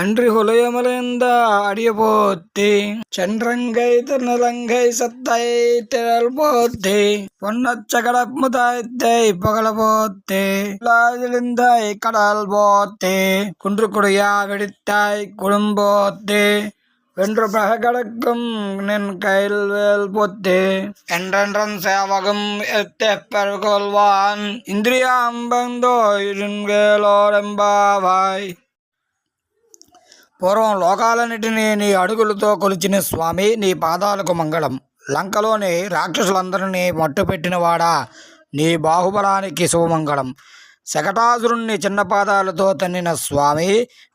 அன்றி ஹுலயமலைந்த அடிய போத்தி சென்றங்கை திருநலங்கை சத்தை திரள் போத்தி பொன்னச்சகடமுதாயத்தை பகல போத்தி எழுந்தாய் கடல் போத்தி குன்று குடையா வெடித்தாய் குழும்போத்தி வென்று பகடக்கும் நின் கையில் வேல் போத்தி என்றென்றன் சேவகம் எத்தெப்பெருகொள்வான் ఇంద్రియాంబందో ఇరుంగేలోరెంబావాయ్. పూర్వం లోకాలన్నిటినీ నీ అడుగులతో కొలిచిన స్వామి, నీ పాదాలకు మంగళం. లంకలోని రాక్షసులందరినీ మట్టుపెట్టినవాడా, నీ బాహుబలానికి శుభమంగళం. శకటాసురుణ్ణి చిన్న పాదాలతో తన్నిన స్వామి,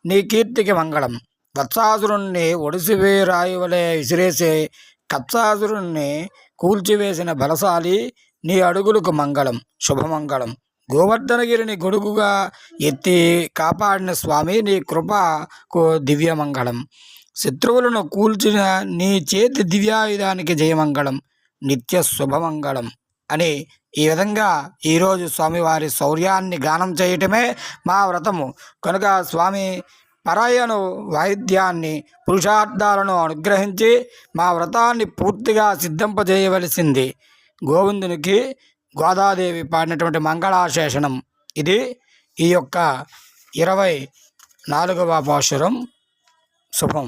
నీ కీర్తికి మంగళం. వత్సాసురుణ్ణి ఒడిసివే రాయువలే విసిరేసే కప్సాసురుణ్ణి కూల్చివేసిన బలశాలి, నీ అడుగులకు మంగళం, శుభమంగళం. గోవర్ధనగిరిని గొడుగుగా ఎత్తి కాపాడిన స్వామి, నీ కృపకు దివ్యమంగళం. శత్రువులను కూల్చిన నీ చేతి దివ్యాయుధానికి జయమంగళం, నిత్య శుభమంగళం అని ఈ విధంగా ఈరోజు స్వామివారి శౌర్యాన్ని గానం చేయటమే మా వ్రతము. కనుక స్వామి పరాయను వాయిద్యాన్ని, పురుషార్థాలను అనుగ్రహించి మా వ్రతాన్ని పూర్తిగా సిద్ధింపజేయవలసింది. గోవిందునికి గోదాదేవి పాడినటువంటి మంగళాశేషణం ఇది. ఈ యొక్క 24వ పాశురం. శుభం.